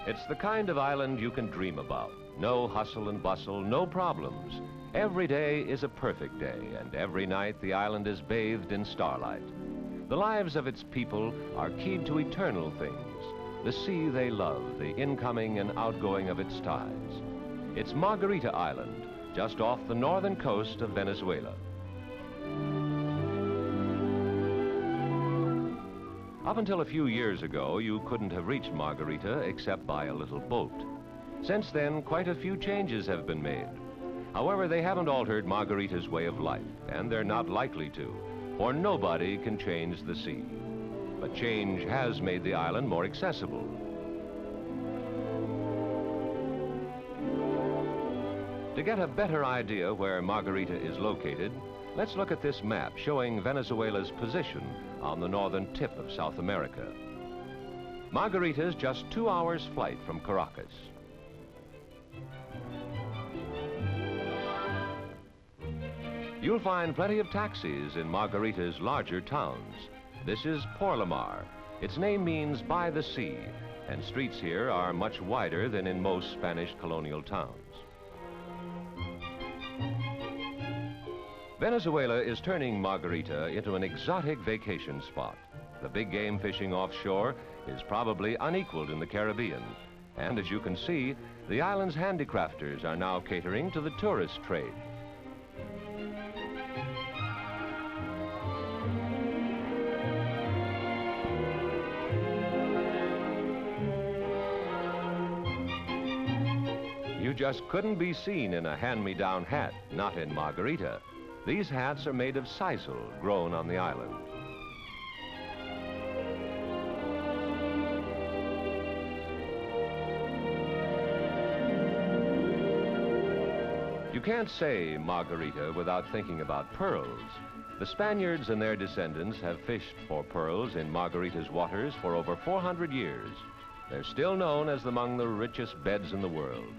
It's the kind of island you can dream about. No hustle and bustle, no problems. Every day is a perfect day, and every night the island is bathed in starlight. The lives of its people are keyed to eternal things. The sea they love, the incoming and outgoing of its tides. It's Margarita Island, just off the northern coast of Venezuela. Up until a few years ago, you couldn't have reached Margarita except by a little boat. Since then, quite a few changes have been made. However, they haven't altered Margarita's way of life, and they're not likely to, for nobody can change the sea. But change has made the island more accessible. To get a better idea where Margarita is located, let's look at this map showing Venezuela's position on the northern tip of South America. Margarita is just 2 hours' flight from Caracas. You'll find plenty of taxis in Margarita's larger towns. This is Porlamar. Its name means by the sea, and streets here are much wider than in most Spanish colonial towns. Venezuela is turning Margarita into an exotic vacation spot. The big game fishing offshore is probably unequaled in the Caribbean. And as you can see, the island's handicrafters are now catering to the tourist trade. You just couldn't be seen in a hand-me-down hat, not in Margarita. These hats are made of sisal, grown on the island. You can't say Margarita without thinking about pearls. The Spaniards and their descendants have fished for pearls in Margarita's waters for over 400 years. They're still known as among the richest beds in the world.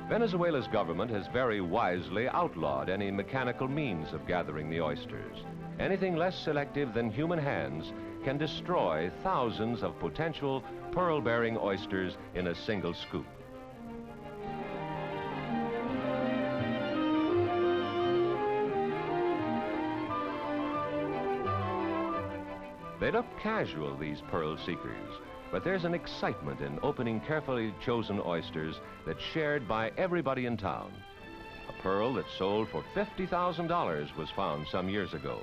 Venezuela's government has very wisely outlawed any mechanical means of gathering the oysters. Anything less selective than human hands can destroy thousands of potential pearl-bearing oysters in a single scoop. They look casual, these pearl seekers, but there's an excitement in opening carefully chosen oysters that's shared by everybody in town. A pearl that sold for $50,000 was found some years ago.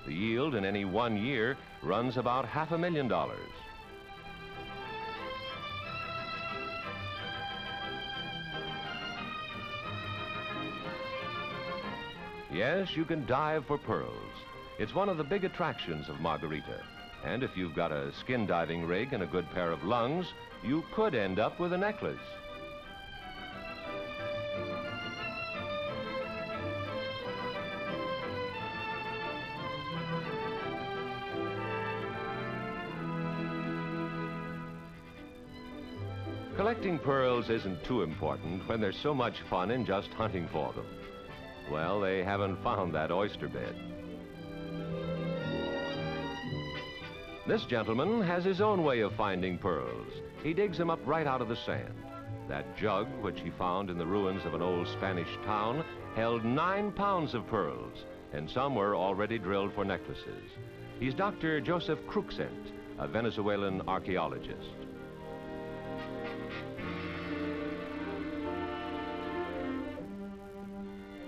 The yield in any 1 year runs about $500,000. Yes, you can dive for pearls. It's one of the big attractions of Margarita. And if you've got a skin diving rig and a good pair of lungs, you could end up with a necklace. Collecting pearls isn't too important when there's so much fun in just hunting for them. Well, they haven't found that oyster bed. This gentleman has his own way of finding pearls. He digs them up right out of the sand. That jug, which he found in the ruins of an old Spanish town, held 9 pounds of pearls, and some were already drilled for necklaces. He's Dr. Joseph Cruxent, a Venezuelan archaeologist.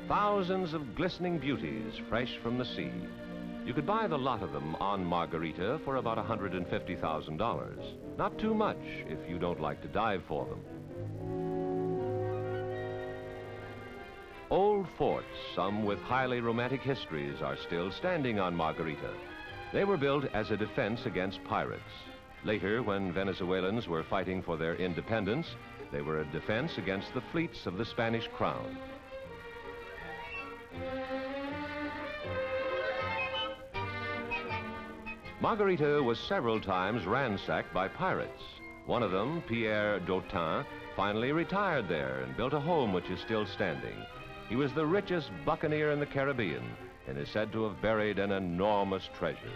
Thousands of glistening beauties fresh from the sea. You could buy the lot of them on Margarita for about $150,000. Not too much if you don't like to dive for them. Old forts, some with highly romantic histories, are still standing on Margarita. They were built as a defense against pirates. Later, when Venezuelans were fighting for their independence, they were a defense against the fleets of the Spanish crown. Margarita was several times ransacked by pirates. One of them, Pierre d'Autun, finally retired there and built a home which is still standing. He was the richest buccaneer in the Caribbean and is said to have buried an enormous treasure.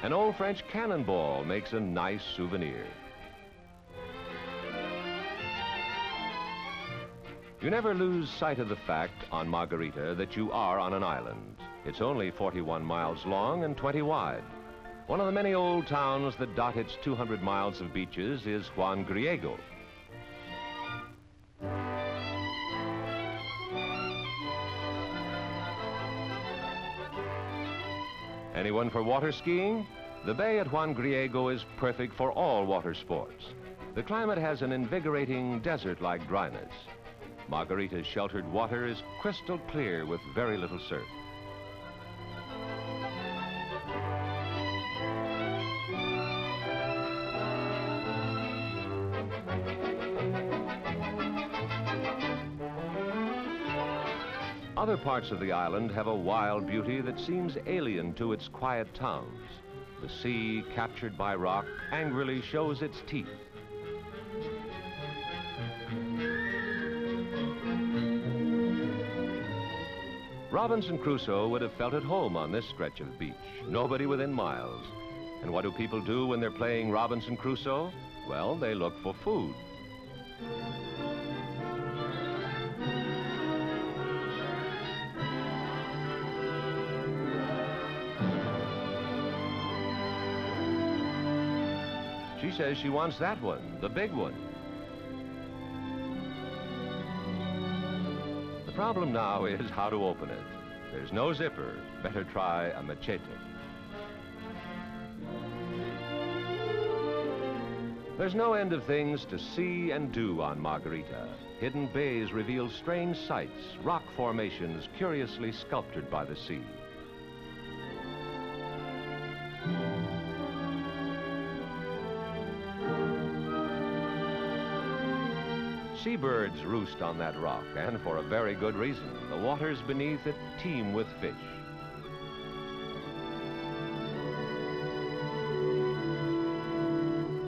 An old French cannonball makes a nice souvenir. You never lose sight of the fact on Margarita that you are on an island. It's only 41 miles long and 20 wide. One of the many old towns that dot its 200 miles of beaches is Juan Griego. Anyone for water skiing? The bay at Juan Griego is perfect for all water sports. The climate has an invigorating desert-like dryness. Margarita's sheltered water is crystal clear with very little surf. Other parts of the island have a wild beauty that seems alien to its quiet towns. The sea, captured by rock, angrily shows its teeth. Robinson Crusoe would have felt at home on this stretch of beach, nobody within miles. And what do people do when they're playing Robinson Crusoe? Well, they look for food. She says she wants that one, the big one. The problem now is how to open it. There's no zipper. Better try a machete. There's no end of things to see and do on Margarita. Hidden bays reveal strange sights, rock formations curiously sculptured by the sea. Seabirds roost on that rock, and for a very good reason. The waters beneath it teem with fish.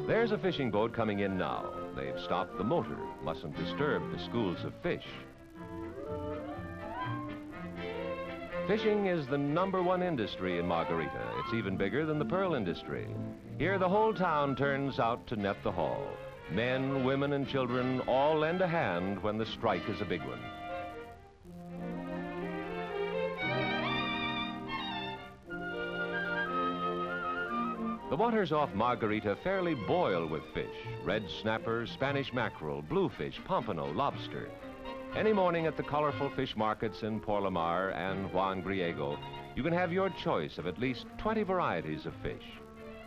There's a fishing boat coming in now. They've stopped the motor. Mustn't disturb the schools of fish. Fishing is the #1 industry in Margarita. It's even bigger than the pearl industry. Here, the whole town turns out to net the haul. Men, women, and children all lend a hand when the strike is a big one. The waters off Margarita fairly boil with fish. Red snapper, Spanish mackerel, bluefish, pompano, lobster. Any morning at the colorful fish markets in Porlamar and Juan Griego, you can have your choice of at least 20 varieties of fish.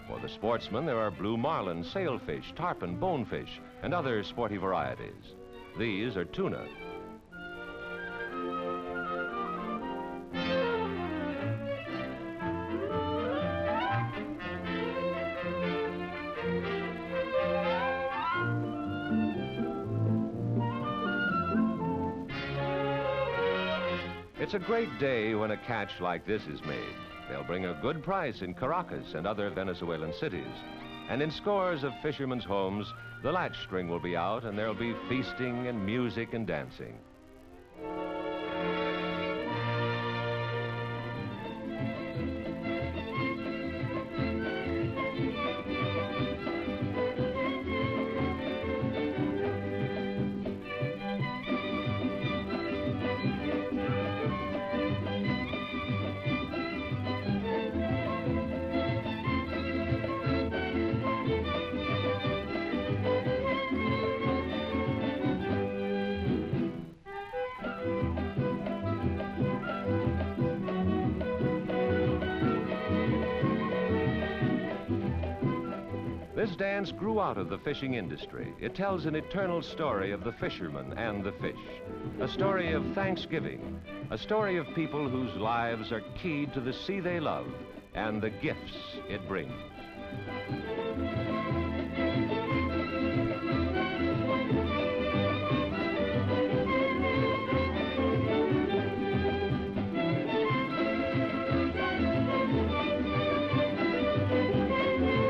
For the sportsman, there are blue marlin, sailfish, tarpon, bonefish, and other sporty varieties. These are tuna. It's a great day when a catch like this is made. They'll bring a good price in Caracas and other Venezuelan cities. And in scores of fishermen's homes, the latch string will be out and there'll be feasting and music and dancing. This dance grew out of the fishing industry. It tells an eternal story of the fisherman and the fish. A story of thanksgiving. A story of people whose lives are keyed to the sea they love and the gifts it brings.